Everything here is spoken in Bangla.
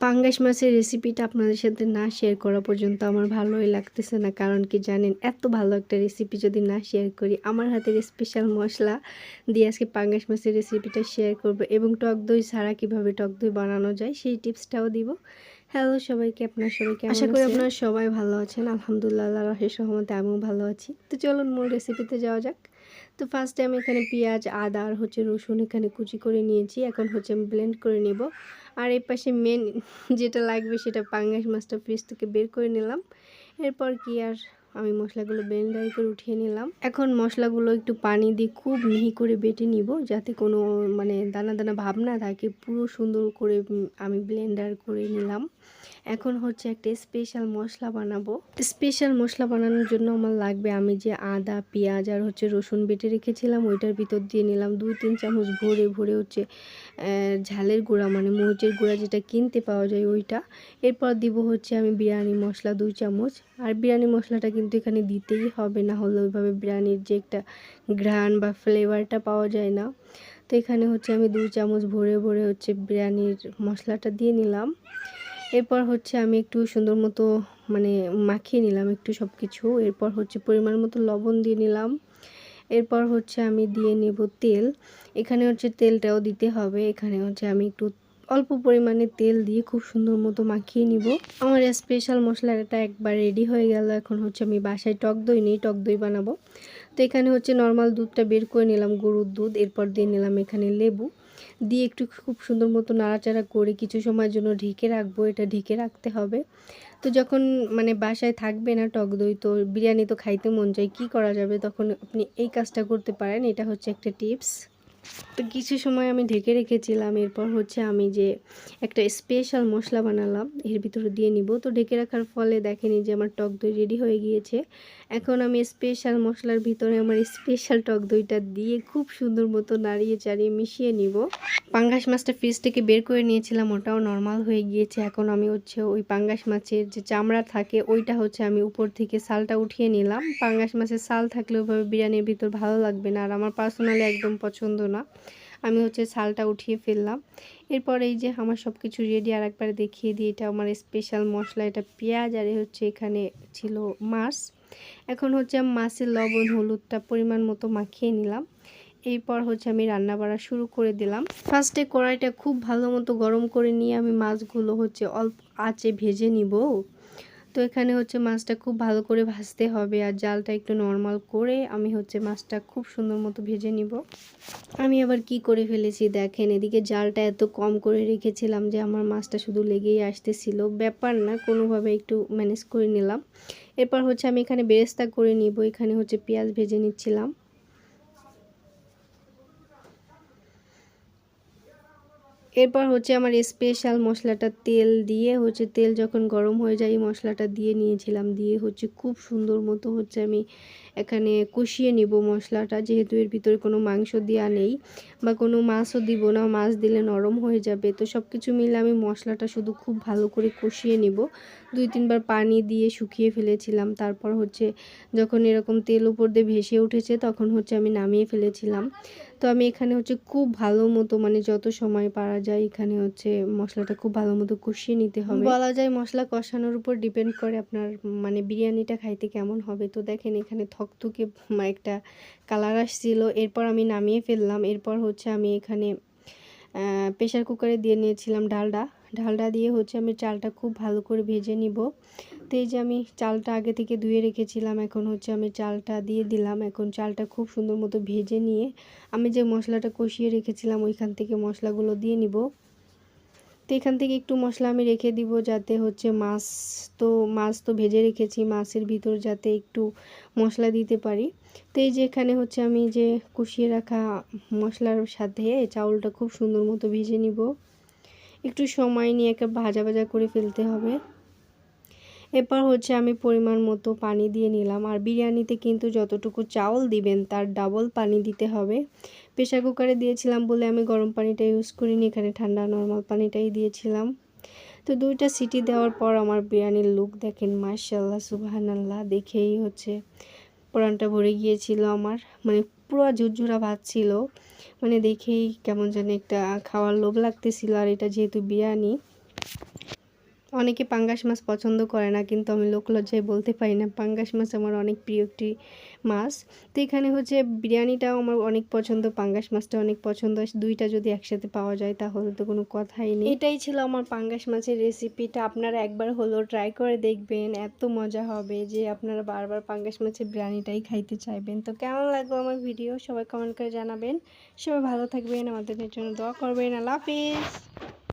পাঙ্গাস মাছের রেসিপিটা আপনাদের সাথে না শেয়ার করা পর্যন্ত আমার ভালোই লাগতেছে না। কারণ কি জানেন, এত ভালো একটা রেসিপি যদি না শেয়ার করি, আমার হাতের স্পেশাল মশলা দিয়ে আজকে পাঙ্গাস মাছের রেসিপিটা শেয়ার করব এবং টক দই ছাড়া কীভাবে টক দই বানানো যায় সেই টিপসটাও দিব। হ্যালো সবাইকে, আপনার সবাইকে আশা করি আপনারা সবাই ভালো আছেন। আলহামদুলিল্লাহ, আল্লাহর অশেষ রহমতে আমিও ভালো আছি। তো চলুন মূল রেসিপিতে যাওয়া যাক। তো ফার্স্টে আমি এখানে পেঁয়াজ, আদা আর রসুন এখানে কুচি করে নিয়েছি। এখন আমি ব্লেন্ড করে নেব। আর এই পাশে মেন যেটা লাগবে সেটা পাঙ্গাস মাছটা ফ্রিজ থেকে বের করে নিলাম। এরপর কি আর আমি মশলাগুলো ব্লেন্ডার করে উঠিয়ে নিলাম। এখন মশলাগুলো একটু পানি দিয়ে খুব মিহি করে বেটে নিব, যাতে কোনো দানা দানা ভাব না থাকে। পুরো সুন্দর করে আমি ব্লেন্ডার করে নিলাম। এখন একটা স্পেশাল মশলা বানাবো। স্পেশাল মশলা বানানোর জন্য আমার লাগবে, আমি যে আদা, পেঁয়াজ আর রসুন বেটে রেখেছিলাম ওইটার ভিতর দিয়ে নিলাম 2-3 চামচ ভরে ভরে ঝালের গুঁড়া, মরিচের গুঁড়া যেটা কিনতে পাওয়া যায় ওইটা। এরপর দিব আমি বিরিয়ানি মশলা 2 চামচ। আর বিরিয়ানি মশলাটা কিন্তু এখানে দিতেই হবে, না হলে ওইভাবে বিরিয়ানির যে একটা ঘ্রাণ বা ফ্লেভারটা পাওয়া যায় না। তো এখানে আমি 2 চামচ ভরে ভরে বিরিয়ানির মশলাটা দিয়ে নিলাম। এরপর আমি একটু সুন্দর মতো মাখিয়ে নিলাম একটু সব কিছু। এরপর পরিমাণ মতো লবণ দিয়ে নিলাম। এরপর আমি দিয়ে নেব তেল। এখানে তেলটাও দিতে হবে। এখানে আমি একটু অল্প পরিমাণে তেল দিয়ে খুব সুন্দর মতো মাখিয়ে নিব। আমার স্পেশাল মশলাটা একবার রেডি হয়ে গেল। এখন আমি বাসায় টক দই নেই, টক দই বানাবো। তো এখানে নর্মাল দুধটা বের করে নিলাম, গরুর দুধ। এরপর দিয়ে নিলাম এখানে লেবু দিয়ে একটু খুব সুন্দর মতো নাড়াচাড়া করে কিছু সময়ের জন্য ঢেকে রাখবো। এটা ঢেকে রাখতে হবে। তো যখন বাসায় থাকবে না টক দই, তো বিরিয়ানি তো খাইতে মন চায়, কি করা যাবে? তখন আপনি এই কাজটা করতে পারেন। এটা একটা টিপস। তো কিছু সময় আমি ঢেকে রেখেছিলাম। এরপর আমি যে একটা স্পেশাল মশলা বানালাম এর ভিতরে দিয়ে নিব। তো ঢেকে রাখার ফলে দেখেনি যে আমার টক দই রেডি হয়ে গিয়েছে। এখন আমি স্পেশাল মশলার ভিতরে আমার স্পেশাল টক দইটা দিয়ে খুব সুন্দর মতো নাড়িয়ে চাড়িয়ে মিশিয়ে নিব। পাঙ্গাস মাছটা ফ্রিজ থেকে বের করে নিয়েছিলাম, ওটাও নর্মাল হয়ে গিয়েছে। এখন আমি ওই পাঙ্গাস মাছের যে চামড়া থাকে ওইটা আমি উপর থেকে সালটা উঠিয়ে নিলাম। পাঙ্গাস মাছের সাল থাকলে ওইভাবে বিরিয়ানির ভিতর ভালো লাগবে না, আর আমার পার্সোনালি একদম পছন্দ না। আমি সালটা উঠিয়ে ফেললাম। এরপর এই যে আমার সব কিছু রেডি। আর একবার দেখিয়ে দিই, এটা আমার স্পেশাল মশলা, এটা পেঁয়াজ আর এখানে ছিল মাছ। এখন মাছের লবণ হলুদটা পরিমাণ মতো মাখিয়ে নিলাম। এরপর আমি রান্না বাড়া শুরু করে দিলাম। ফার্স্টে কড়াইটা খুব ভালো মতো গরম করে নিয়ে আমি মাছগুলো অল্প আঁচে ভেজে নিব। তো এখানে মাছটা খুব ভালো করে ভাজতে হবে, আর জালটা একটু নর্মাল করে আমি মাছটা খুব সুন্দর মতো ভেজে নিব। আমি আবার কি করে ফেলেছি দেখেন, এদিকে জালটা এত কম করে রেখেছিলাম যে আমার মাছটা শুধু লেগেই আসতেছিল। ব্যাপার না, কোনোভাবে একটু ম্যানেজ করে নিলাম। এরপর আমি এখানে বেরেস্তা করে নিব। এখানে পেঁয়াজ ভেজে নিচ্ছিলাম। এরপর আমার স্পেশাল মশলাটা তেল দিয়ে তেল যখন গরম হয়ে যায় মশলাটা দিয়ে নিয়েছিলাম। দিয়ে খুব সুন্দর মতো আমি এখানে কষিয়ে নিব মশলাটা, যেহেতু এর ভিতরে কোনো মাংস দেওয়া নেই বা কোনো মাছও দিব না, মাছ দিলে নরম হয়ে যাবে। তো সব কিছু মিলে আমি মশলাটা শুধু খুব ভালো করে কষিয়ে নিব। 2-3 বার পানি দিয়ে শুকিয়ে ফেলেছিলাম। তারপর যখন এরকম তেল উপর দিয়ে ভেসে উঠেছে তখন আমি নামিয়ে ফেলেছিলাম। তো আমি এখানে খুব ভালো মতো যত সময় পারা যায় এখানে মশলাটা খুব ভালো মতো কষিয়ে নিতে হবে। বলা যায় মশলা কষানোর উপর ডিপেন্ড করে আপনার বিরিয়ানিটা খাইতে কেমন হবে। তো দেখেন এখানে থকথকে একটা কালার আসছিল। এরপর আমি নামিয়ে ফেললাম। এরপর আমি এখানে প্রেশার কুকারে দিয়ে নিয়েছিলাম ডালডা দিয়ে আমি চালটা খুব ভালো করে ভেজে নিব। তো এই যে আমি চালটা আগে থেকে ধুয়ে রেখেছিলাম, এখন আমি চালটা দিয়ে দিলাম। এখন চালটা খুব সুন্দর মতো ভেজে নিয়ে আমি যে মশলাটা কষিয়ে রেখেছিলাম ওইখান থেকে মশলাগুলো দিয়ে নিব। তো এখান থেকে একটু মশলা আমি রেখে দিব, যাতে মাছ তো ভেজে রেখেছি, মাছের ভিতর যাতে একটু মশলা দিতে পারি। তো এই যে এখানে আমি যে কষিয়ে রাখা মশলার সাথে চাউলটা খুব সুন্দর মতো ভেজে নিব। একটু সময় নিয়ে ভাজা ভাজা করে ফেলতে হবে। এরপর আমি পরিমাণ মতো পানি দিয়ে নিলাম। আর বিরিয়ানিতে কিন্তু যতটুকু চাউল দিবেন তার ডাবল পানি দিতে হবে। প্রেশার কুকারে দিয়েছিলাম বলে আমি গরম পানিটা ইউজ করিনি, এখানে ঠান্ডা নর্মাল পানিটাই দিয়েছিলাম। তো 2টা সিটি দেওয়ার পর আমার বিরিয়ানির লুক দেখেন, মাশাআল্লাহ সুবহানাল্লাহ, দেখেই প্রাণটা ভরে গিয়েছিল আমার। পুরো ঝুরঝুরা ভাত ছিল, দেখেই কেমন যেন একটা খাওয়ার লোভ লাগতেছিল। আর এটা যেহেতু বিরিয়ানি, অনেকে পাঙ্গাস মাছ পছন্দ করে না, কিন্তু আমি লোকলজ্জায় বলতে পারি না পাঙ্গাস মাছ আমার অনেক প্রিয় একটি মাছ। তো এখানে হচ্ছে বিরিয়ানিটাও আমার অনেক পছন্দ, পাঙ্গাস মাছটা অনেক পছন্দ। দুইটা যদি একসাথে পাওয়া যায় তাহলে তো কোনো কথাই নেই। এটাই ছিল আমার পাঙ্গাস মাছের রেসিপিটা। আপনারা একবার হলেও ট্রাই করে দেখবেন, এত মজা হবে যে আপনারা বারবার পাঙ্গাস মাছের বিরিয়ানিটাই খাইতে চাইবেন। তো কেমন লাগলো আমার ভিডিও সবাই কমেন্ট করে জানাবেন। সবাই ভালো থাকবেন, আমাদের জন্য দোয়া করবেন। আল্লাহ হাফিজ।